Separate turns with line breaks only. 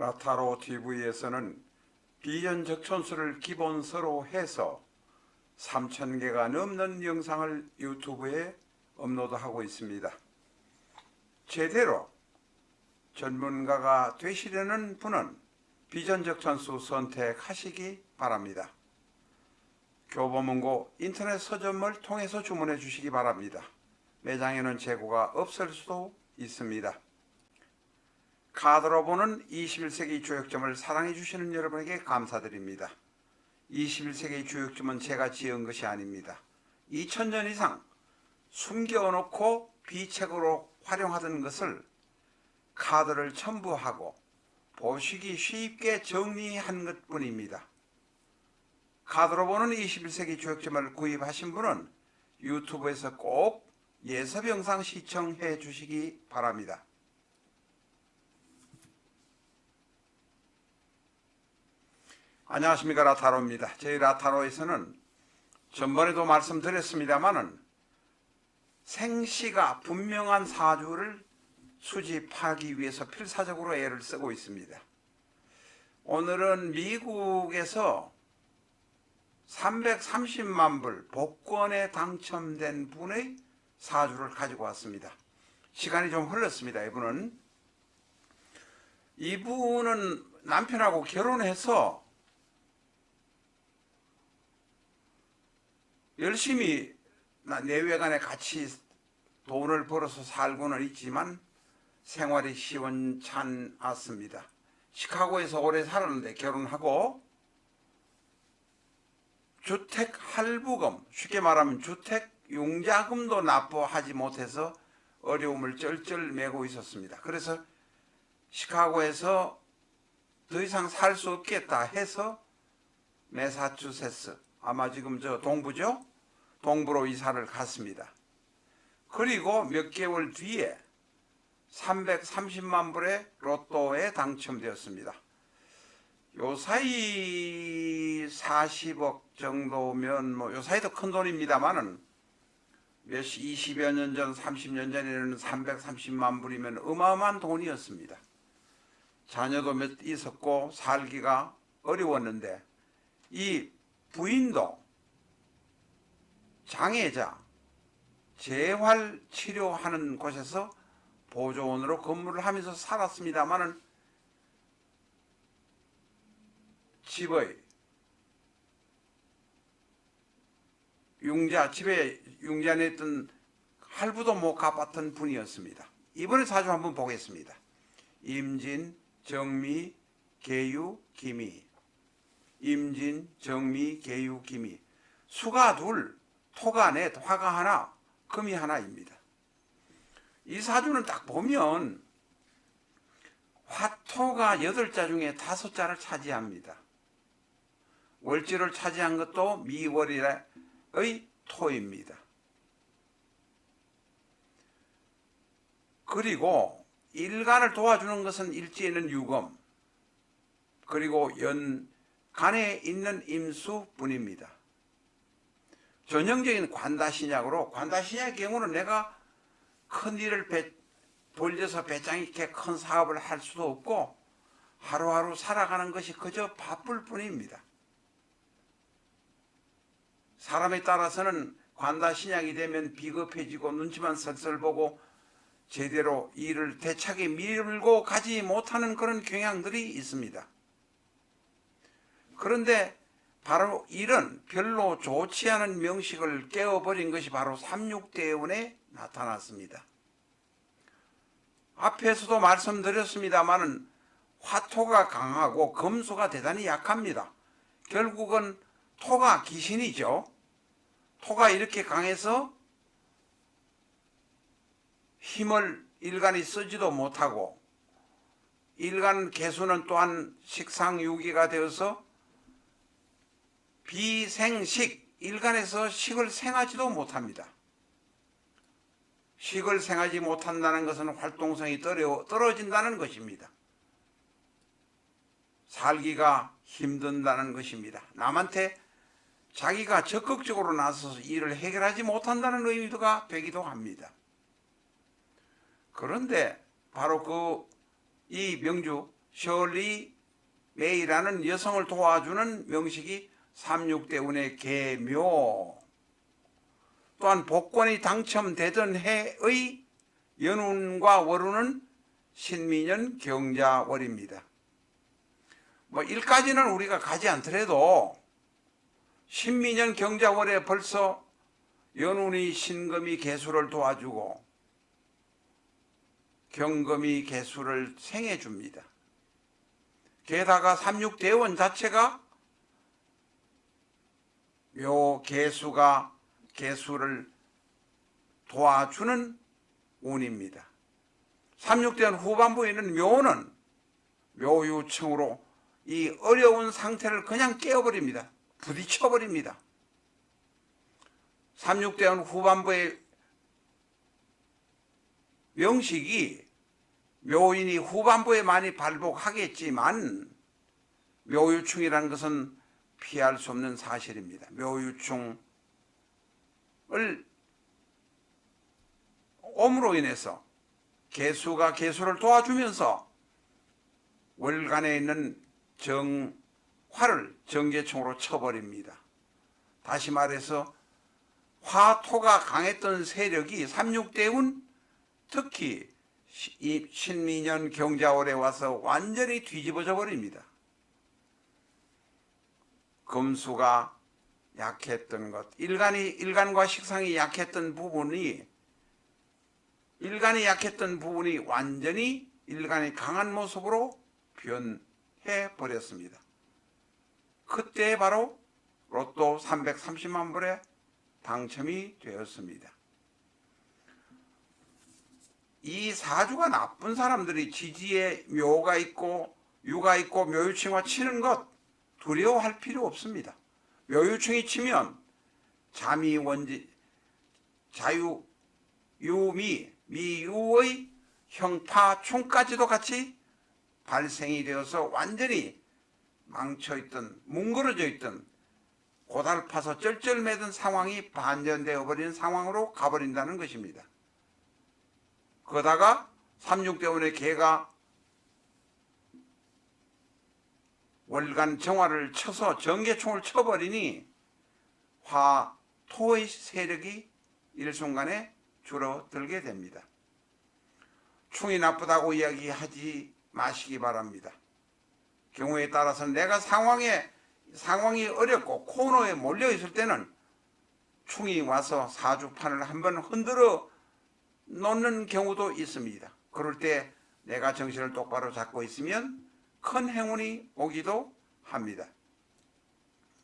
라타로 TV에서는 비전적천수를 기본서로 해서 3,000개가 넘는 영상을 유튜브에 업로드하고 있습니다. 제대로 전문가가 되시려는 분은 비전적천수 선택하시기 바랍니다. 교보문고 인터넷 서점을 통해서 주문해 주시기 바랍니다. 매장에는 재고가 없을 수도 있습니다. 카드로 보는 21세기 주역점을 사랑해 주시는 여러분에게 감사드립니다. 21세기 주역점은 제가 지은 것이 아닙니다. 2000년 이상 숨겨놓고 비책으로 활용하던 것을 카드를 첨부하고 보시기 쉽게 정리한 것뿐입니다. 카드로 보는 21세기 주역점을 구입하신 분은 유튜브에서 꼭 예습 영상 시청해 주시기 바랍니다. 안녕하십니까, 라타로입니다. 저희 라타로에서는 전번에도 말씀드렸습니다마는 생시가 분명한 사주를 수집하기 위해서 필사적으로 애를 쓰고 있습니다. 오늘은 미국에서 330만 불 복권에 당첨된 분의 사주를 가지고 왔습니다. 시간이 좀 흘렀습니다. 이분은 남편하고 결혼해서 열심히 내외간에 같이 돈을 벌어서 살고는 있지만 생활이 시원찮았습니다. 시카고에서 오래 살았는데 결혼하고 주택 할부금, 쉽게 말하면 주택 융자금도 납부하지 못해서 어려움을 쩔쩔 매고 있었습니다. 그래서 시카고에서 더 이상 살 수 없겠다 해서 매사추세츠, 아마 지금 저 동부죠? 동부로 이사를 갔습니다. 그리고 몇 개월 뒤에 330만 불의 로또에 당첨되었습니다. 요사이 40억 정도면 요사이도 큰 돈입니다만은 20여 년 전, 30년 전에는 330만 불이면 어마어마한 돈이었습니다. 자녀도 몇 있었고 살기가 어려웠는데 이 부인도 장애자 재활치료하는 곳에서 보조원으로 근무를 하면서 살았습니다마는 집에 융자냈던 할부도 못 갚았던 분이었습니다. 이번에 사주 한번 보겠습니다. 임진, 정미, 계유, 기미. 임진, 정미, 계유, 기미. 수가 둘, 토가 넷, 화가 하나, 금이 하나입니다. 이 사주는 딱 보면 화토가 8자 중에 5자를 차지합니다. 월지를 차지한 것도 미월의 토입니다. 그리고 일간을 도와주는 것은 일지에는 유금, 그리고 연간에 있는 임수뿐입니다. 전형적인 관다신약으로, 관다신약의 경우는 내가 큰 일을 돌려서 배짱 있게 큰 사업을 할 수도 없고 하루하루 살아가는 것이 그저 바쁠 뿐입니다. 사람에 따라서는 관다신약이 되면 비겁해지고 눈치만 슬슬 보고 제대로 일을 대차게 밀고 가지 못하는 그런 경향들이 있습니다. 그런데 바로 이런 별로 좋지 않은 명식을 깨어버린 것이 바로 삼육대운에 나타났습니다. 앞에서도 말씀드렸습니다마는 화토가 강하고 금수가 대단히 약합니다. 결국은 토가 귀신이죠. 토가 이렇게 강해서 힘을 일간이 쓰지도 못하고 일간 개수는 또한 식상유기가 되어서 비생식, 일간에서 식을 생하지도 못합니다. 식을 생하지 못한다는 것은 활동성이 떨어진다는 것입니다. 살기가 힘든다는 것입니다. 남한테 자기가 적극적으로 나서서 일을 해결하지 못한다는 의미가 되기도 합니다. 그런데 바로 이 명주 셜리 메이라는 여성을 도와주는 명식이 삼육대운의 계묘. 또한 복권이 당첨되던 해의 연운과 월운은 신민년 경자월입니다. 뭐 일까지는 우리가 가지 않더라도 신민년 경자월에 벌써 연운이 신금이 개수를 도와주고 경금이 개수를 생해줍니다. 게다가 삼육대원 자체가 묘 개수가 개수를 도와주는 운입니다. 삼육대원 후반부에 있는 묘는 묘유충으로 이 어려운 상태를 그냥 깨어버립니다. 부딪혀버립니다. 삼육대원 후반부의 명식이 묘인이 후반부에 많이 발복하겠지만 묘유충이라는 것은 피할 수 없는 사실입니다. 묘유충을 옴으로 인해서 개수가 개수를 도와주면서 월간에 있는 정화를 정계충으로 쳐버립니다. 다시 말해서 화토가 강했던 세력이 삼육대운 특히 이 신민년 경자월에 와서 완전히 뒤집어져 버립니다. 금수가 약했던 것, 일간과 식상이 약했던 부분이 완전히 일간이 강한 모습으로 변해 버렸습니다. 그때 바로 로또 330만 불에 당첨이 되었습니다. 이 사주가 나쁜 사람들이 지지에 묘가 있고 유가 있고 묘유충과 치는 것 두려워할 필요 없습니다. 묘유충이 치면 자미 원지 자유 유미 미유의 형파충까지도 같이 발생이 되어서 완전히 망쳐있던 뭉그러져 있던 고달파서 쩔쩔매던 상황이 반전되어 버리는 상황으로 가버린다는 것입니다. 그러다가 삼육대운의 개가 월간 정화를 쳐서 정계충을 쳐버리니 화토의 세력이 일순간에 줄어들게 됩니다. 충이 나쁘다고 이야기하지 마시기 바랍니다. 경우에 따라서는 내가 상황이 어렵고 코너에 몰려 있을 때는 충이 와서 사주판을 한번 흔들어 놓는 경우도 있습니다. 그럴 때 내가 정신을 똑바로 잡고 있으면 큰 행운이 오기도 합니다.